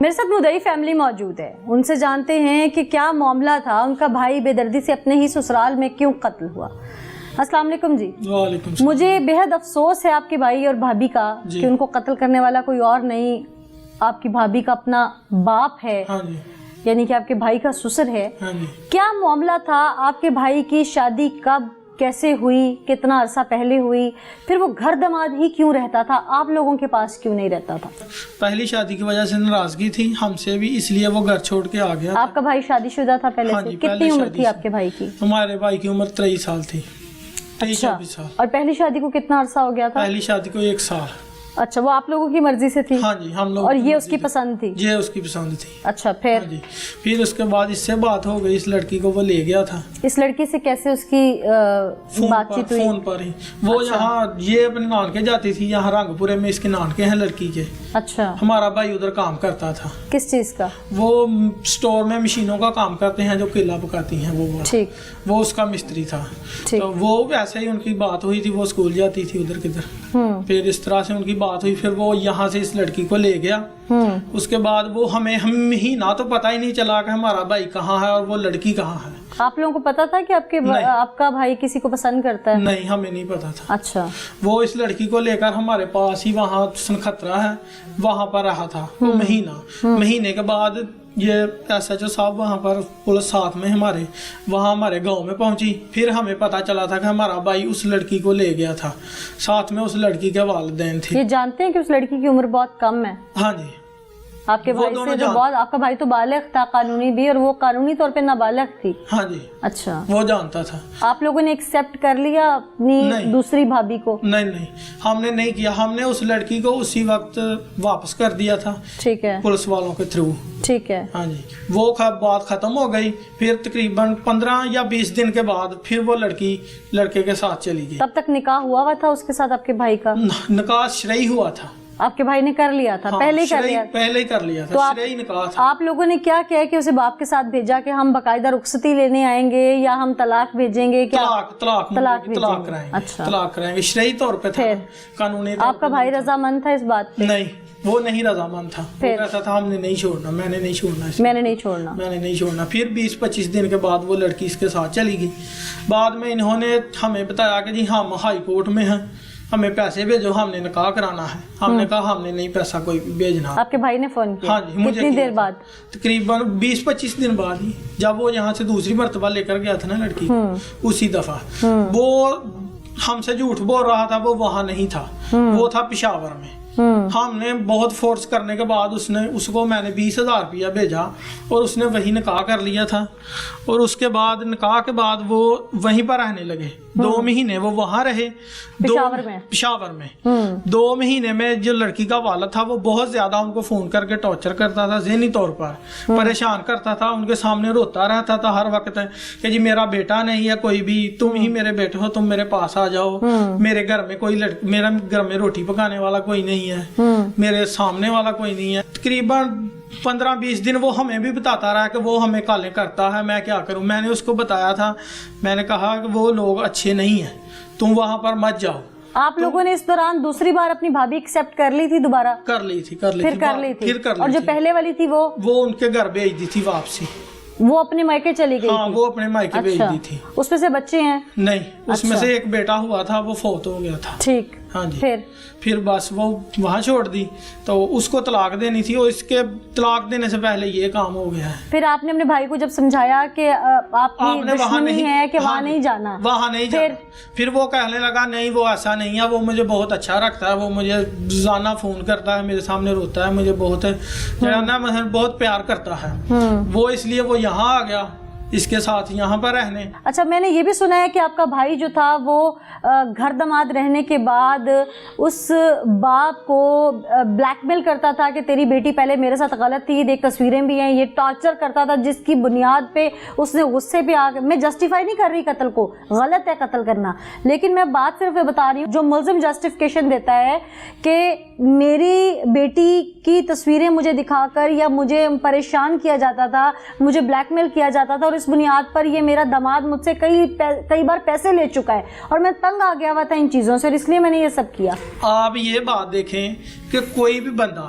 میرے ساتھ مدعی فیملی موجود ہے، ان سے جانتے ہیں کہ کیا معاملہ تھا، ان کا بھائی بے دردی سے اپنے ہی سسرال میں کیوں قتل ہوا۔ السلام علیکم جی۔ وعلیکم السلام۔ مجھے بہت افسوس ہے آپ کے بھائی اور بھابھی کا کہ ان کو قتل کرنے والا کوئی اور نہیں، آپ کی بھابھی کا اپنا باپ ہے، یعنی کہ آپ کے بھائی کا سسر ہے۔ کیا معاملہ تھا؟ آپ کے بھائی کی شادی کب، کیسے ہوئی، کتنا عرصہ پہلے ہوئی، پھر وہ گھر دماد ہی کیوں رہتا تھا، آپ لوگوں کے پاس کیوں نہیں رہتا تھا؟ پہلی شادی کی وجہ سے ناراضگی تھی ہم سے بھی، اس لیے وہ گھر چھوڑ کے آ گیا۔ آپ کا بھائی شادی شدہ تھا پہلے سے؟ کتنی عمر تھی آپ کے بھائی کی؟ ہمارے بھائی کی عمر 23 سال تھی۔ اچھا، اور پہلی شادی کو کتنا عرصہ ہو گیا تھا؟ پہلی شادی کو 1 سال۔ اچھا، وہ آپ لوگوں کی مرضی سے تھی؟ ہاں جی، ہم لوگ، اور یہ اس کی پسند تھی؟ یہ اس کی پسند تھی۔ اچھا، پھر پھر اس کے بعد اس سے بات ہو گئی، اس لڑکی کو وہ لے گیا تھا۔ اس لڑکی سے کیسے اس کی بات چیت ہوئی؟ فون پر ہی۔ وہ یہاں یہ اپنے نانکے جاتی تھی، یہاں رنگ پورے میں اس کے نانکے ہیں لڑکی کے۔ اچھا، ہمارا بھائی ادھر کام کرتا تھا۔ کس چیز کا؟ وہ سٹور میں مشینوں کا کام کرتے ہیں جو قلعہ پکاتی ہیں، وہ اس کا مستری تھا۔ تو وہ ویسے ہی ان کی بات ہوئی تھی، وہ اسکول جاتی تھی ادھر کدھر، پھر اس طرح سے ان کی بات ہوئی، پھر وہ یہاں سے اس لڑکی کو لے گیا۔ اس کے بعد وہ ہمیں مہینہ تو پتہ ہی نہیں چلا کہ ہمارا بھائی کہاں ہے اور وہ لڑکی کہاں ہے۔ آپ لوگوں کو پتا تھا کہ آپ کا بھائی کسی کو پسند کرتا ہے؟ نہیں، ہمیں نہیں پتا تھا۔ اچھا، وہ اس لڑکی کو لے کر ہمارے پاس ہی وہاں سنخطرہ ہے وہاں پر رہا تھا وہ مہینے کے بعد یہ SHO صاحب وہاں پر پولیس ساتھ میں ہمارے وہاں ہمارے گاؤں میں پہنچی، پھر ہمیں پتا چلا تھا کہ ہمارا بھائی اس لڑکی کو لے گیا تھا، ساتھ میں اس لڑکی کے والدین تھے۔ یہ جانتے ہیں کہ اس لڑکی کی عمر بہت کم ہے؟ ہاں جی، آپ کے بھائی سے بہت، آپ کا بھائی تو بالغ تھا قانونی بھی، اور وہ قانونی طور پہ نابالغ تھی۔ ہاں جی، اچھا، وہ جانتا تھا۔ آپ لوگوں نے ایکسپٹ کر لیا اپنی دوسری بھابھی کو؟ نہیں، ہم نے نہیں کیا، ہم نے اس لڑکی کو اسی وقت واپس کر دیا تھا، ٹھیک ہے، پولیس والوں کے تھرو۔ ٹھیک ہے، ہاں جی، وہ بات ختم ہو گئی، پھر تقریباً 15 یا 20 دن کے بعد پھر وہ لڑکی لڑکے کے ساتھ چلی گئی۔ تب تک نکاح ہوا تھا اس کے ساتھ آپ کے بھائی کا؟ نکاح شرعی ہوا تھا، آپ کے بھائی نے کر لیا تھا؟ پہلے ہی کر لیا تھا، شرعی نکاح تھا۔ آپ لوگوں نے کیا کیا کہ اسے باپ کے ساتھ بھیجا کہ ہم باقاعدہ رخصتی لینے آئیں گے یا ہم طلاق بھیجیں گے؟ طلاق کرائیں گے، شرعی طور پہ تھا، قانونی۔ آپ کا بھائی رضامند تھا اس بات پہ؟ نہیں، وہ نہیں رضامند تھا، وہ کہتا تھا ہم نے نہیں چھوڑنا، میں نے نہیں چھوڑنا۔ پھر 20-25 دن کے بعد وہ لڑکی اس کے ساتھ چلی گئی۔ بعد میں انہوں نے ہمیں بتایا کہ جی ہم ہائی کورٹ میں ہیں، ہمیں پیسے بھیجو، ہم نے نکاح کرانا ہے۔ ہم نے کہا ہم نے نہیں پیسہ کوئی بھیجنا۔ آپ کے بھائی نے فون کیا؟ ہاں جی، کتنی دیر بعد؟ تقریباً 20-25 دن بعد ہی، جب وہ یہاں سے دوسری مرتبہ لے کر گیا تھا نا لڑکی، اسی دفعہ وہ ہم سے جھوٹ بول رہا تھا، وہ وہاں نہیں تھا، وہ تھا پشاور میں۔ ہم نے بہت فورس کرنے کے بعد اس کو میں نے 20,000 روپیہ بھیجا اور اس نے وہی نکاح کر لیا تھا، اور اس کے بعد نکاح کے بعد وہ وہیں پر رہنے لگے۔ 2 مہینے وہ وہاں رہے پشاور میں۔ 2 مہینے میں جو لڑکی کا والد تھا وہ بہت زیادہ ان کو فون کر کے ٹارچر کرتا تھا، ذہنی طور پر پریشان کرتا تھا، ان کے سامنے روتا رہتا تھا ہر وقت کہ جی میرا بیٹا نہیں ہے کوئی بھی، تم ہی میرے بیٹے ہو، تم میرے پاس آ جاؤ، میرے گھر میں میرا گھر میں روٹی پکانے والا کوئی نہیں ہے، میرے سامنے والا کوئی نہیں ہے۔ تقریباً 15-20 دن وہ ہمیں بھی بتاتا رہا کہ وہ ہمیں کالیں کرتا ہے، میں کیا کروں۔ میں نے اس کو بتایا تھا، میں نے کہا کہ وہ لوگ اچھے نہیں ہیں، تم وہاں پر مت جاؤ۔ آپ لوگوں نے اس دوران دوسری بار اپنی بھابھی ایکسپٹ کر لی تھی دوبارہ؟ کر لی تھی۔ اور جو پہلے والی تھی وہ ان کے گھر بھیج دی تھی واپسی، وہ اپنے مائکے چلی گئی؟ ہاں، وہ اپنے مائکے بھیج دی تھی۔ اس میں سے بچے ہیں؟ نہیں، اس میں سے ایک بیٹا ہوا تھا، وہ فوت ہو گیا تھا۔ ٹھیک، ہاں جی، پھر بس وہ وہاں چھوڑ دی، تو اس کو طلاق دینی تھی، اور اس کے طلاق دینے سے پہلے یہ کام ہو گیا ہے۔ پھر آپ نے اپنے بھائی کو جب سمجھایا کہ آپ کی دشمنی ہے کہ وہاں نہیں جانا، وہاں نہیں جانا، پھر وہ کہنے لگا نہیں وہ ایسا نہیں ہے، وہ مجھے بہت اچھا رکھتا ہے، وہ مجھے روزانہ فون کرتا ہے، میرے سامنے روتا ہے، مجھے بہت پیار کرتا ہے، وہ اس لیے وہ یہاں آ گیا اس کے ساتھ یہاں پر رہنے۔ اچھا، میں نے یہ بھی سنا ہے کہ آپ کا بھائی جو تھا وہ گھر دماد رہنے کے بعد اس باپ کو بلیک میل کرتا تھا کہ تیری بیٹی پہلے میرے ساتھ غلط تھی، دیکھ تصویریں بھی ہیں، یہ ٹارچر کرتا تھا، جس کی بنیاد پہ اس نے غصے پہ میں جسٹیفائی نہیں کر رہی قتل کو، غلط ہے قتل کرنا، لیکن میں بات صرف یہ بتا رہی ہوں جو ملزم جسٹیفیکیشن دیتا ہے کہ میری بیٹی کی تصویریں مجھے دکھا کر یا مجھے پریشان کیا جاتا تھا، مجھے بلیک میل کیا جاتا تھا، اور اس بنیاد پر یہ میرا داماد مجھ سے کئی بار پیسے لے چکا ہے، اور میں تنگ آ گیا ہوا تھا ان چیزوں سے، اور اس لیے میں نے یہ سب کیا۔ آپ یہ بات دیکھیں کہ کوئی بھی بندہ